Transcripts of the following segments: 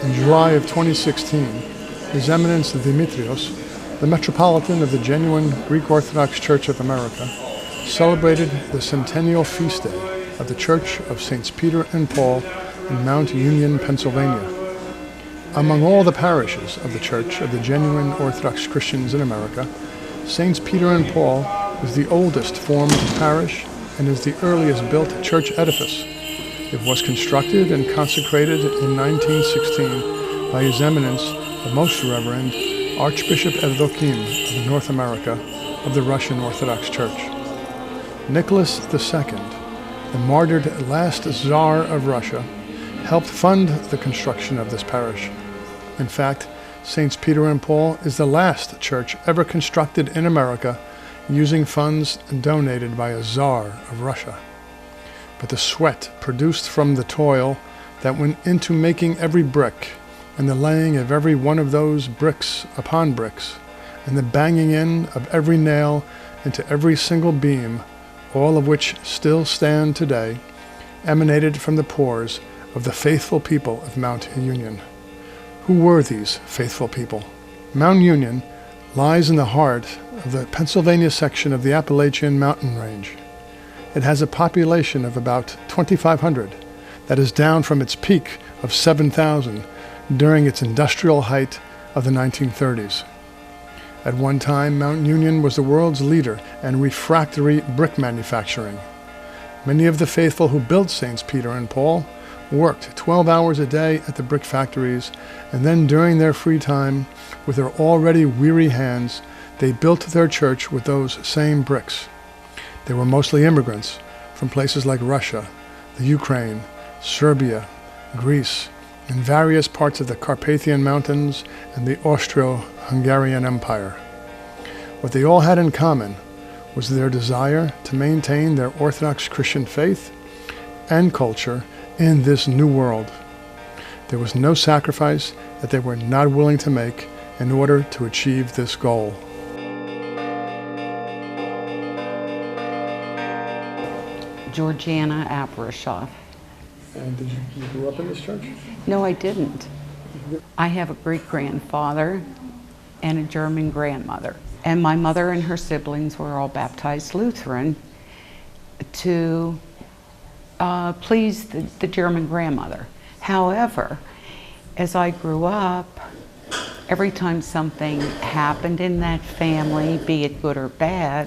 In July of 2016, His Eminence Dimitrios, the Metropolitan of the genuine Greek Orthodox Church of America, celebrated the centennial feast day of the Church of Saints Peter and Paul in Mount Union, Pennsylvania. Among all the parishes of the Church of the genuine Orthodox Christians in America, Saints Peter and Paul is the oldest formed parish and is the earliest built church edifice. It was constructed and consecrated in 1916 by His Eminence, the Most Reverend Archbishop Evdokim of North America of the Russian Orthodox Church. Nicholas II, the martyred last Tsar of Russia, helped fund the construction of this parish. In fact, Saints Peter and Paul is the last church ever constructed in America using funds donated by a Tsar of Russia. But the sweat produced from the toil that went into making every brick, and the laying of every one of those bricks upon bricks, and the banging in of every nail into every single beam, all of which still stand today, emanated from the pores of the faithful people of Mount Union. Who were these faithful people? Mount Union lies in the heart of the Pennsylvania section of the Appalachian Mountain Range. It has a population of about 2,500 that is down from its peak of 7,000 during its industrial height of the 1930s. At one time, Mount Union was the world's leader in refractory brick manufacturing. Many of the faithful who built Saints Peter and Paul worked 12 hours a day at the brick factories, and then during their free time, with their already weary hands, they built their church with those same bricks. They were mostly immigrants from places like Russia, the Ukraine, Serbia, Greece, and various parts of the Carpathian Mountains and the Austro-Hungarian Empire. What they all had in common was their desire to maintain their Orthodox Christian faith and culture in this new world. There was no sacrifice that they were not willing to make in order to achieve this goal. Georgianna Abrashoff. And did you grow up in this church? No, I didn't. I have a Greek grandfather and a German grandmother. And my mother and her siblings were all baptized Lutheran to please the German grandmother. However, as I grew up, every time something happened in that family, be it good or bad,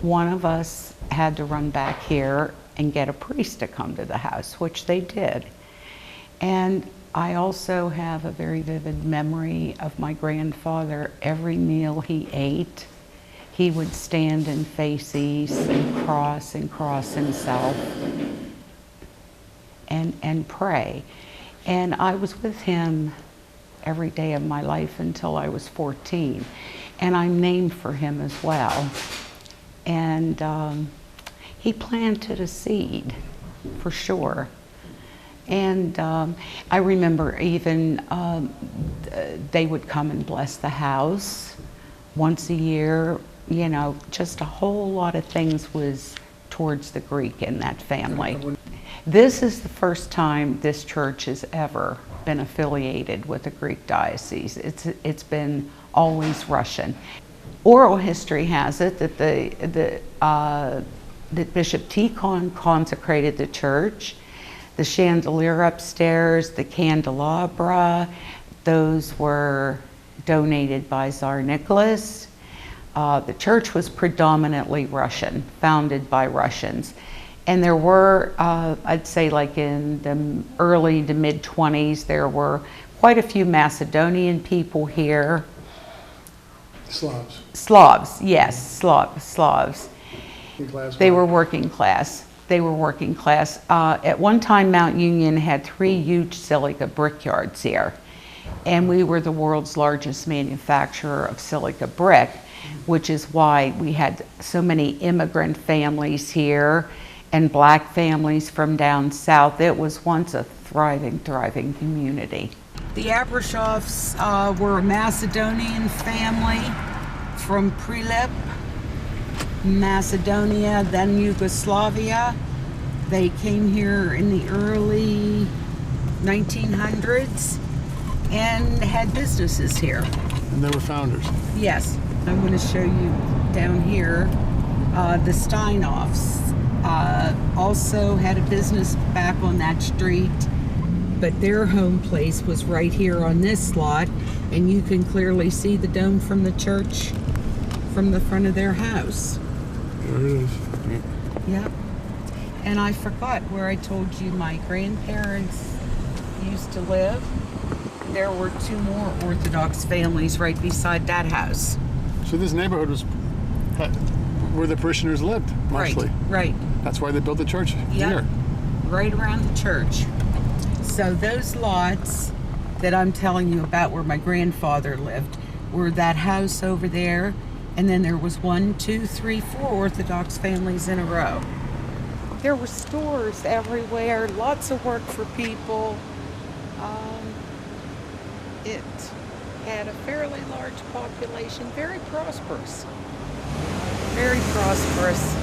one of us had to run back here and get a priest to come to the house, which they did. And I also have a very vivid memory of my grandfather. Every meal he ate, he would stand and face east and cross himself and pray. And I was with him every day of my life until I was 14. And I'm named for him as well. And he planted a seed, for sure. And I remember even they would come and bless the house once a year. You know, just a whole lot of things was towards the Greek in that family. This is the first time this church has ever been affiliated with a Greek diocese. It's been always Russian. Oral history has it that that Bishop Tikhon consecrated the church. The chandelier upstairs, the candelabra, those were donated by Tsar Nicholas. The church was predominantly Russian, founded by Russians. And there were, I'd say like in the early to mid-20s, there were quite a few Macedonian people here. Slavs. Slavs, yes, Slavs. They were working class. They were working class. At one time, Mount Union had 3 huge silica brickyards here. And we were the world's largest manufacturer of silica brick, which is why we had so many immigrant families here and black families from down south. It was once a thriving community. The Abrashoffs were a Macedonian family from Prilep, Macedonia, then Yugoslavia. They came here in the early 1900s, and had businesses here. And they were founders. Yes, I'm going to show you down here. The Steinoffs also had a business back on that street, but their home place was right here on this lot, and you can clearly see the dome from the church from the front of their house. There it is. Yep. And I forgot where I told you my grandparents used to live. There were 2 more Orthodox families right beside that house. So this neighborhood was where the parishioners lived, mostly. Right. That's why they built the church here. Right around the church. So those lots that I'm telling you about where my grandfather lived were that house over there, and then there was 1, 2, 3, 4 Orthodox families in a row. There were stores everywhere, lots of work for people. It had a fairly large population, very prosperous. Very prosperous.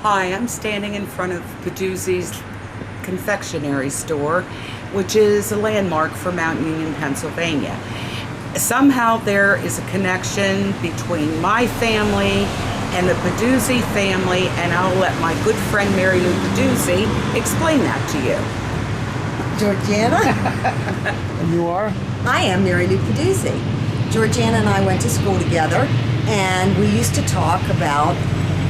Hi, I'm standing in front of PEDUZZI'S confectionery store, which is a landmark for Mount Union, Pennsylvania. Somehow there is a connection between my family and the Peduzzi family, and I'll let my good friend Mary Lou Peduzzi explain that to you. Georgianna? And you are? I am Mary Lou Peduzzi. Georgianna and I went to school together, and we used to talk about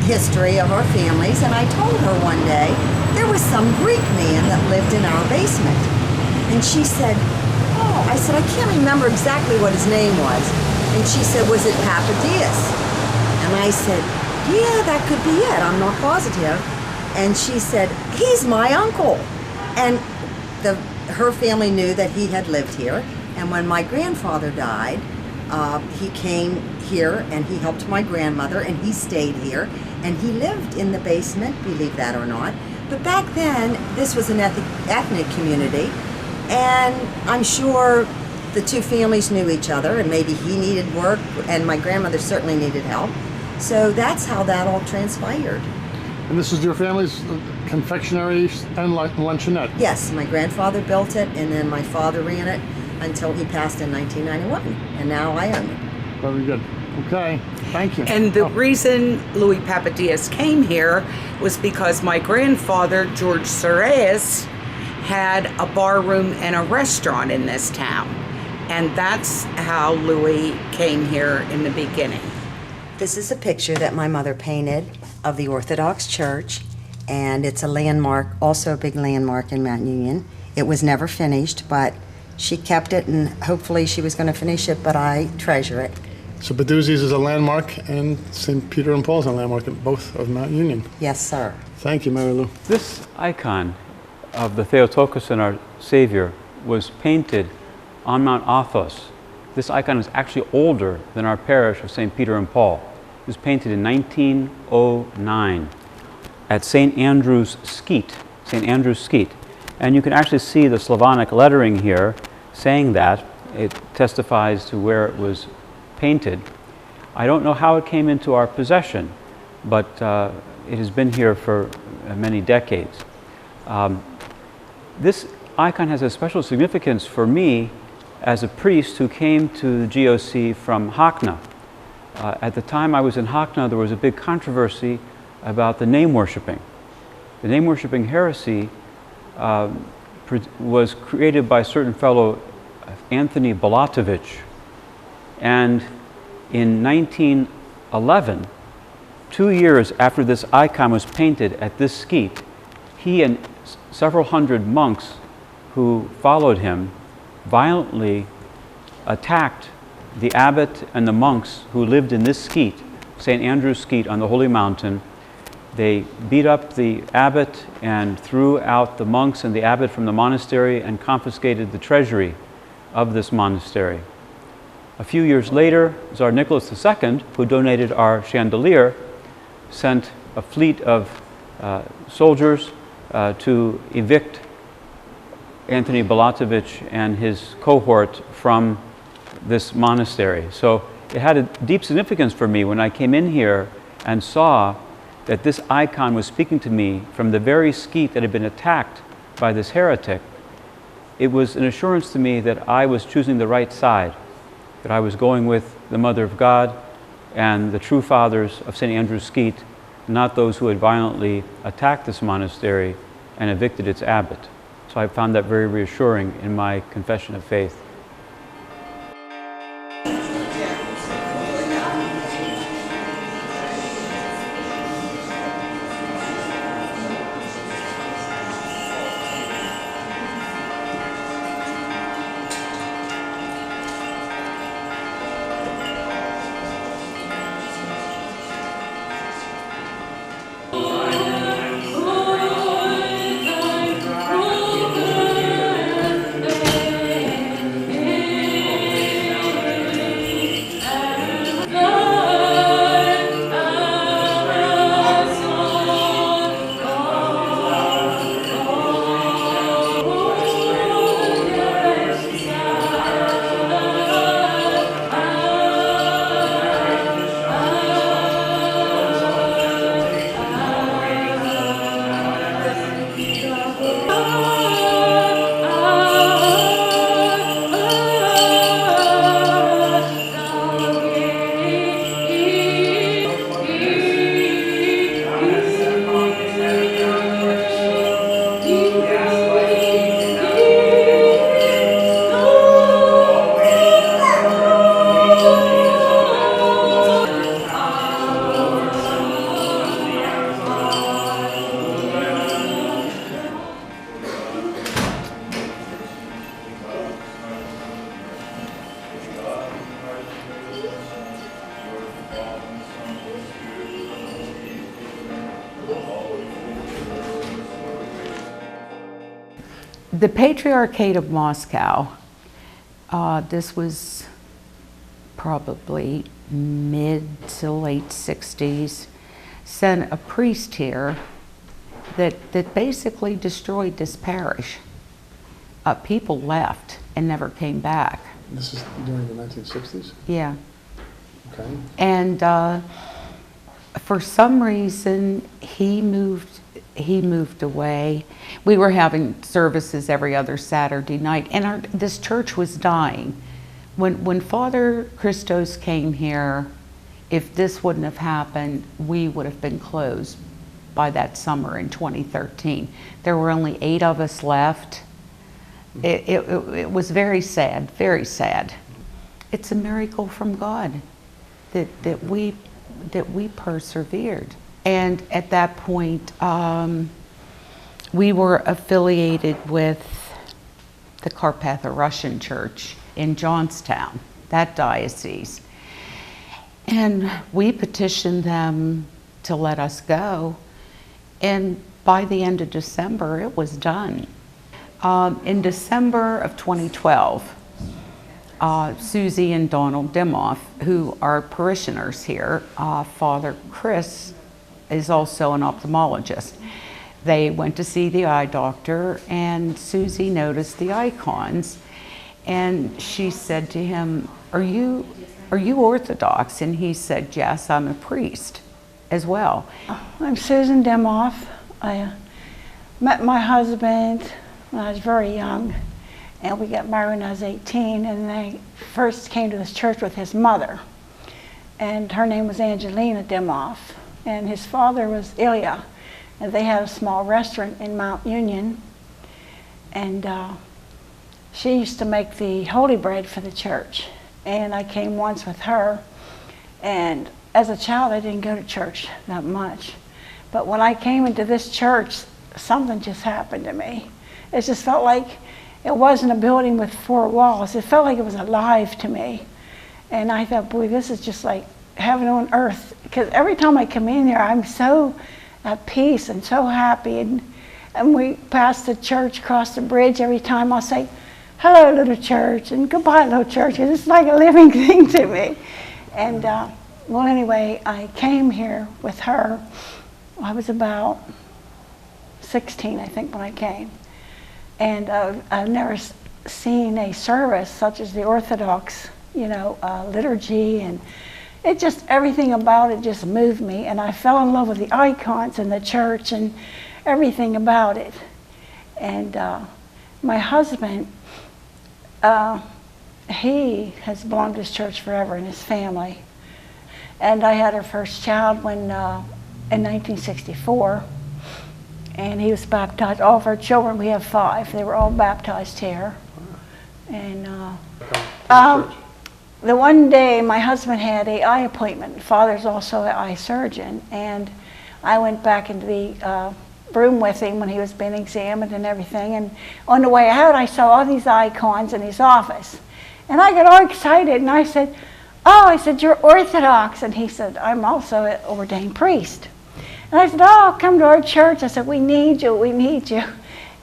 history of our families, and I told her one day there was some Greek man that lived in our basement. And she said, oh, I said, I can't remember exactly what his name was. And she said, was it Patitsas? And I said, yeah, that could be it. I'm not positive. And she said, he's my uncle. And her family knew that he had lived here. And when my grandfather died, he came here and he helped my grandmother, and he stayed here. And he lived in the basement, believe that or not. But back then, this was an ethnic community. And I'm sure the 2 families knew each other, and maybe he needed work, and my grandmother certainly needed help. So that's how that all transpired. And this is your family's confectionery and luncheonette? Yes, my grandfather built it, and then my father ran it until he passed in 1991, and now I own it. Very good. Okay, thank you. And the reason Louis Papadillas came here was because my grandfather, George Sorais, had a bar room and a restaurant in this town. And that's how Louis came here in the beginning. This is a picture that my mother painted of the Orthodox Church, and it's a landmark, also a big landmark in Mount Union. It was never finished, but she kept it, and hopefully she was going to finish it, but I treasure it. So PEDUZZI'S is a landmark, and St. Peter and Paul's a landmark in both of Mount Union. Yes, sir. Thank you, Mary Lou. This icon of the Theotokos and our Savior was painted on Mount Athos. This icon is actually older than our parish of St. Peter and Paul. It was painted in 1909 at St. Andrew's Skeet, St. Andrew's Skeet. And you can actually see the Slavonic lettering here saying that. It testifies to where it was painted. I don't know how it came into our possession, but it has been here for many decades. This icon has a special significance for me as a priest who came to the GOC from Hackney. At the time I was in Hackney, there was a big controversy about the name worshiping. The name worshiping heresy was created by a certain fellow, Anthony Balatovich. And in 1911, 2 years after this icon was painted at this skeet, he and several hundred monks who followed him violently attacked the abbot and the monks who lived in this skeet, St. Andrew's Skeet on the Holy Mountain. They beat up the abbot and threw out the monks and the abbot from the monastery and confiscated the treasury of this monastery. A few years later, Tsar Nicholas II, who donated our chandelier, sent a fleet of soldiers to evict Anthony Balatovich and his cohort from this monastery. So it had a deep significance for me when I came in here and saw that this icon was speaking to me from the very skeet that had been attacked by this heretic. It was an assurance to me that I was choosing the right side, that I was going with the Mother of God and the true fathers of St. Andrew's Skeet, not those who had violently attacked this monastery and evicted its abbot. So I found that very reassuring in my confession of faith. The Patriarchate of Moscow, this was probably mid to late 60s, sent a priest here that basically destroyed this parish. People left and never came back. This is during the 1960s? Yeah. Okay. And for some reason, he moved away. We were having services every other Saturday night, and this church was dying. When Father Christos came here, if this wouldn't have happened, we would have been closed by that summer in 2013. There were only 8 of us left. It was very sad, very sad. It's a miracle from God that we persevered. And at that point, we were affiliated with the Carpatho-Russian Church in Johnstown, that diocese. And we petitioned them to let us go. And by the end of December, it was done. In December of 2012, Susie and Donald Dimoff, who are parishioners here, Father Chris is also an ophthalmologist. They went to see the eye doctor, and Susie noticed the icons, and she said to him, are you Orthodox? And he said, yes, I'm a priest as well. I'm Susan Dimoff. I met my husband when I was very young, and we got married when I was 18, and I first came to this church with his mother, and her name was Angelina Dimoff, and his father was Ilya, and they had a small restaurant in Mount Union, and she used to make the holy bread for the church, and I came once with her, and as a child I didn't go to church that much, but when I came into this church, something just happened to me. It just felt like it wasn't a building with 4 walls. It felt like it was alive to me. And I thought, boy, this is just like heaven on earth. Because every time I come in here, I'm so at peace and so happy. And we pass the church, cross the bridge, every time I'll say, hello, little church, and goodbye, little church. It's like a living thing to me. And well, anyway, I came here with her. I was about 16, I think, when I came. And I've never seen a service such as the Orthodox, liturgy, and it just, everything about it just moved me, and I fell in love with the icons in the church and everything about it. And my husband, he has belonged to this church forever in his family. And I had our first child when, in 1964, and he was baptized. All of our children, we have 5, they were all baptized here. And the one day my husband had an eye appointment. Father's also an eye surgeon, and I went back into the room with him when he was being examined and everything, and on the way out I saw all these icons in his office, and I got all excited, and I said, "Oh," I said, "you're Orthodox," and he said, "I'm also an ordained priest." And I said, "Oh, come to our church." I said, we need you.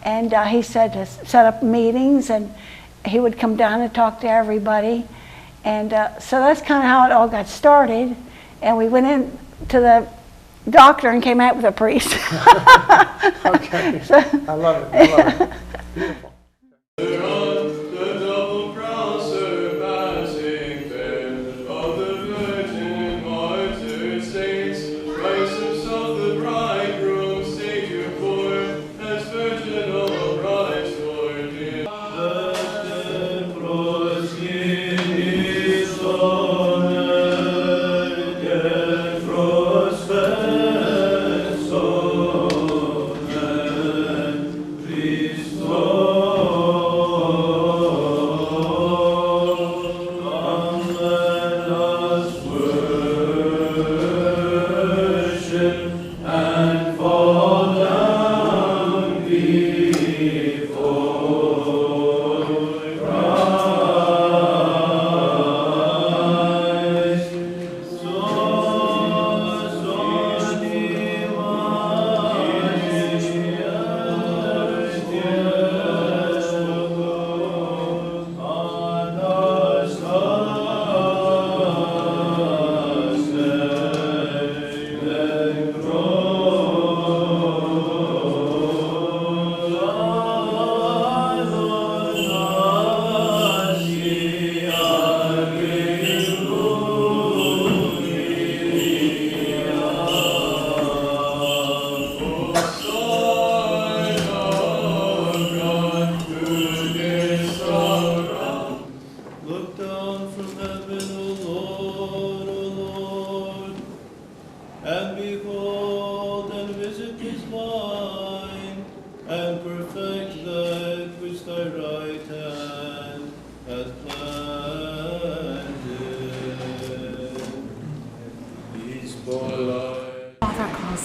And he said to set up meetings, and he would come down and talk to everybody. And so that's kind of how it all got started. And we went in to the doctor and came out with a priest. Okay. I love it. Beautiful.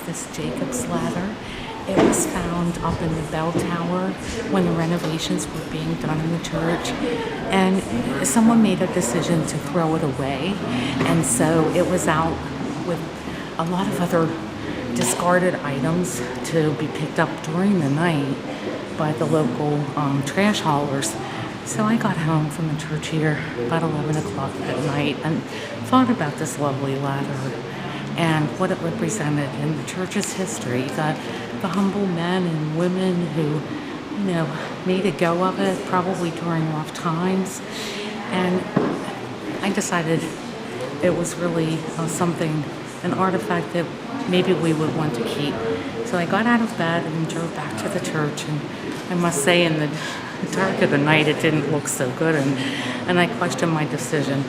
This Jacob's ladder. It was found up in the bell tower when the renovations were being done in the church, and someone made a decision to throw it away, and so it was out with a lot of other discarded items to be picked up during the night by the local trash haulers. So I got home from the church here about 11 o'clock at night and thought about this lovely ladder and what it represented in the church's history, the humble men and women who, made a go of it, probably during rough times. And I decided it was really something, an artifact that maybe we would want to keep. So I got out of bed and drove back to the church, and I must say in the dark of the night it didn't look so good, and I questioned my decision.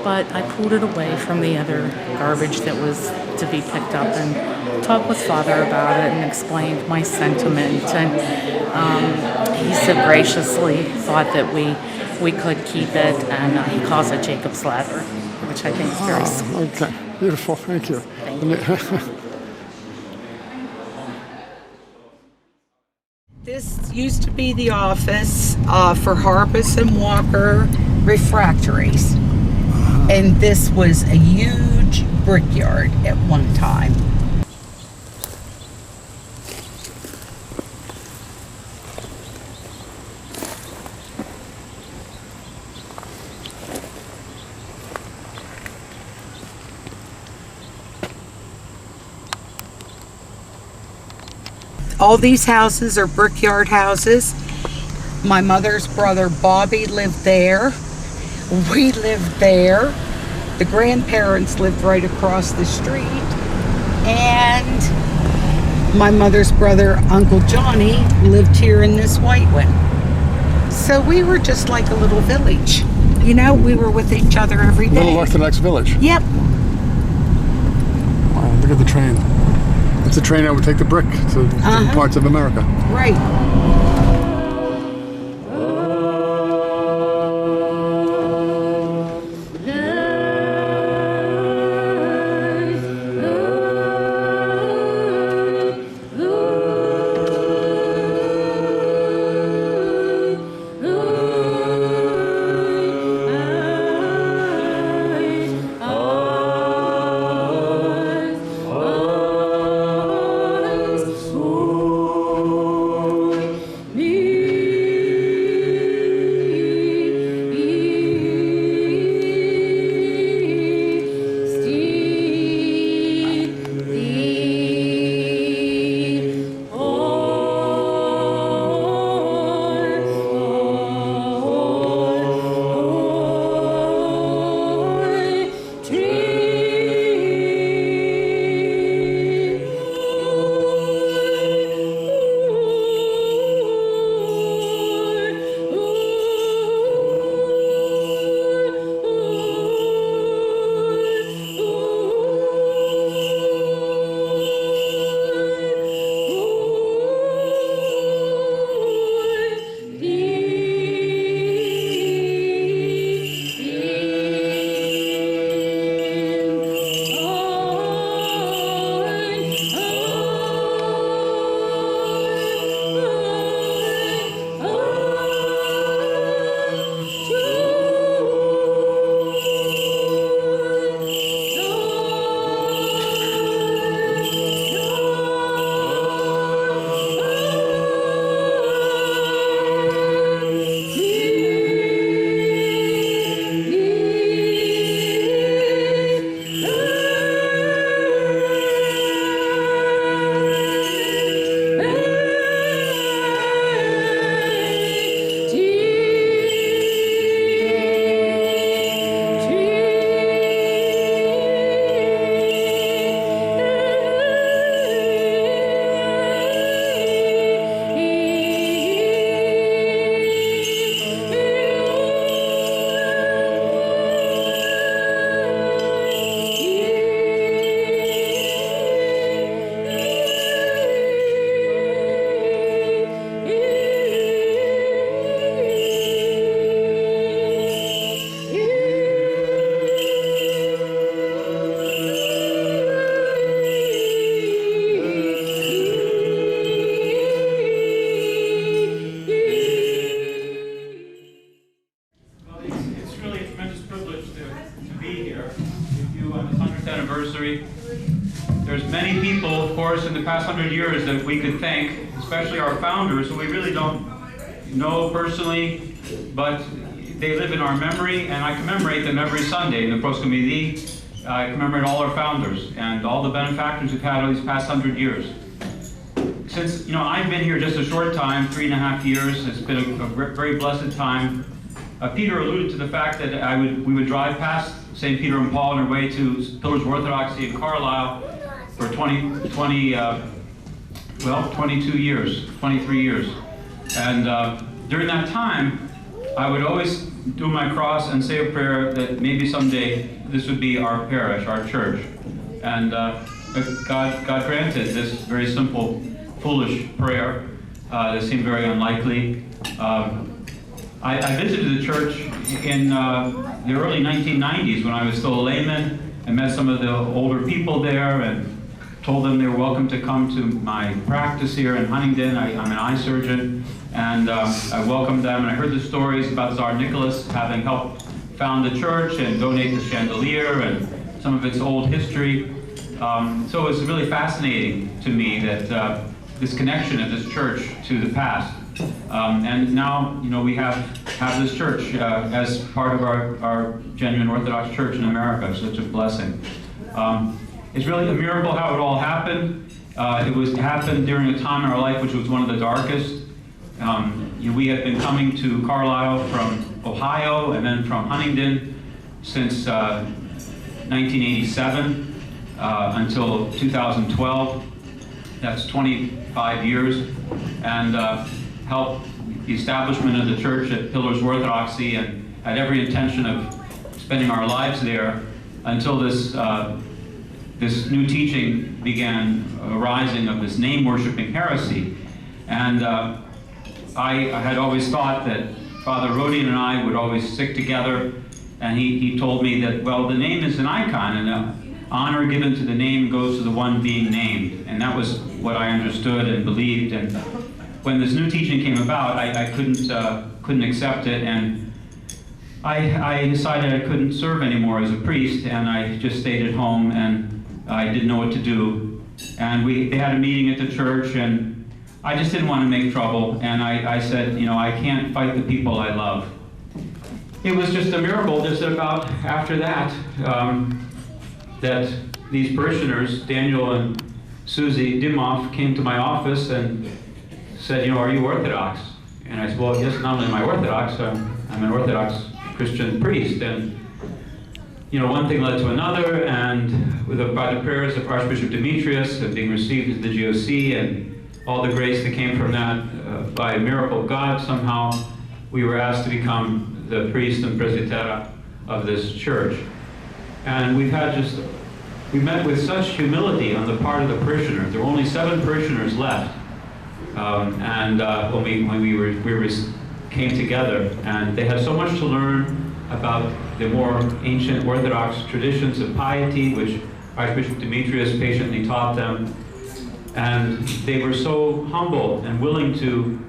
But I pulled it away from the other garbage that was to be picked up and talked with Father about it and explained my sentiment. And he so graciously thought that we could keep it, and he calls it Jacob's ladder, which I think is very sweet. Okay, beautiful, thank you. Thank you. This used to be the office for Harpus and Walker refractories. And this was a huge brickyard at one time. All these houses are brickyard houses, My mother's brother Bobby lived there. We lived there. The grandparents lived right across the street. And my mother's brother, Uncle Johnny, lived here in this white one. So we were just like a little village. You know, we were with each other every day. Little Orthodox village. Yep. Wow, look at the train. It's the train that would take the brick to different parts of America. Right. There's many people, of course, in the past 100 years that we could thank, especially our founders, who we really don't know personally, but they live in our memory, and I commemorate them every Sunday in the proscomidi. I commemorate all our founders and all the benefactors we've had over these past 100 years. Since, I've been here just a short time, 3.5 years, it's been a very blessed time. Peter alluded to the fact that we would drive past St. Peter and Paul on our way to Pillars of Orthodoxy in Carlisle for 23 years. And during that time, I would always do my cross and say a prayer that maybe someday this would be our parish, our church. And God granted this very simple, foolish prayer that seemed very unlikely. I visited the church in the early 1990s when I was still a layman, and met some of the older people there and told them they were welcome to come to my practice here in Huntingdon. I'm an eye surgeon, and I welcomed them, and I heard the stories about Tsar Nicholas having helped found the church and donate the chandelier and some of its old history. So it was really fascinating to me that this connection of this church to the past. And now, we have this church as part of our genuine Orthodox Church in America. Such a blessing. It's really a miracle how it all happened. It happened during a time in our life which was one of the darkest. We had been coming to Carlisle from Ohio and then from Huntingdon since 1987 until 2012. That's 25 years, and helped the establishment of the church at Pillars of Orthodoxy, and had every intention of spending our lives there until this this new teaching began arising of this name-worshiping heresy. And I had always thought that Father Rodian and I would always stick together, and he told me that, well, the name is an icon, and the honor given to the name goes to the one being named. And that was what I understood and believed. And when this new teaching came about, I couldn't accept it, and I decided I couldn't serve anymore as a priest, and I just stayed at home, and I didn't know what to do. And they had a meeting at the church, and I just didn't want to make trouble, and I said, I can't fight the people I love. It was just a miracle just about after that, that these parishioners, Daniel and Susie Dimoff, came to my office and said, are you Orthodox? And I said, well, yes, not only am I Orthodox, I'm an Orthodox Christian priest. And one thing led to another, and by the prayers of Archbishop Demetrius and being received as the GOC and all the grace that came from that, by a miracle of God, somehow we were asked to become the priest and presbytera of this church. And we met with such humility on the part of the parishioners. There were only 7 parishioners left, when we came together, and they had so much to learn about the more ancient Orthodox traditions of piety, which Archbishop Demetrius patiently taught them. And they were so humble and willing to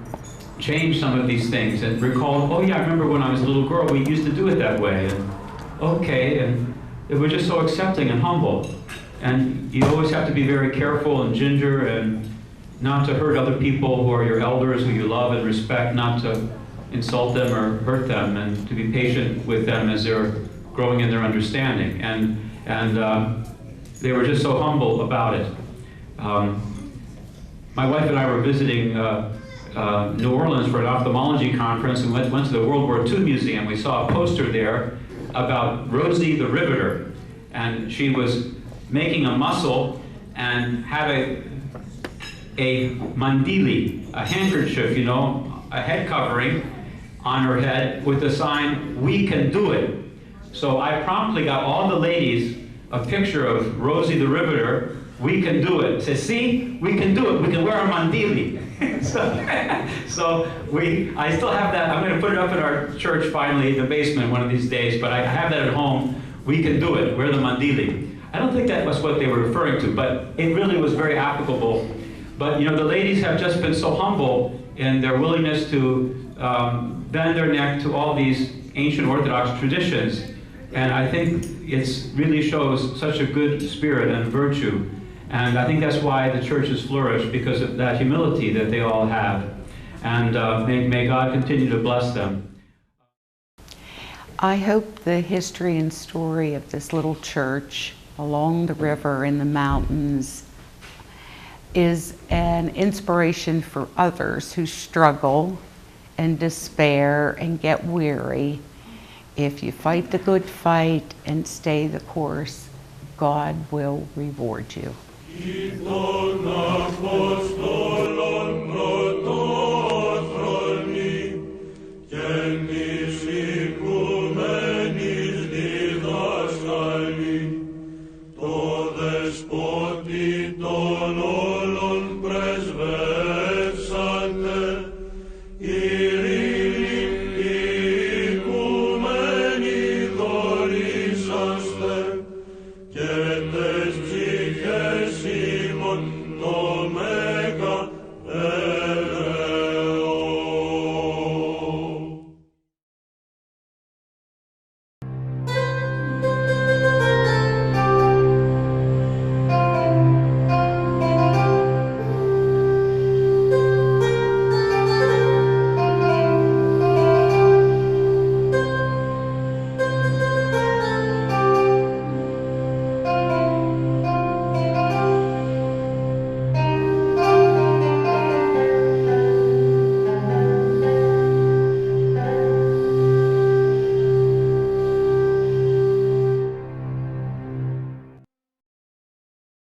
change some of these things and recall, oh yeah, I remember when I was a little girl, we used to do it that way. And okay, and they were just so accepting and humble. And you always have to be very careful and ginger and not to hurt other people who are your elders, who you love and respect, not to insult them or hurt them, and to be patient with them as they're growing in their understanding. And they were just so humble about it. My wife and I were visiting New Orleans for an ophthalmology conference, and went to the World War II Museum. We saw a poster there about Rosie the Riveter, and she was making a mussel and had a mandili, a handkerchief, a head covering on her head with the sign, "We can do it." So I promptly got all the ladies a picture of Rosie the Riveter. We can do it. Say, see, we can do it. We can wear a mandili. I still have that. I'm going to put it up in our church finally, in the basement, one of these days. But I have that at home. We can do it. Wear the mandili. I don't think that was what they were referring to, but it really was very applicable. But the ladies have just been so humble in their willingness to bend their neck to all these ancient Orthodox traditions, and I think it really shows such a good spirit and virtue. And I think that's why the churches flourish, because of that humility that they all have. And may God continue to bless them. I hope the history and story of this little church along the river in the mountains is an inspiration for others who struggle and despair and get weary. If you fight the good fight and stay the course, God will reward you. Here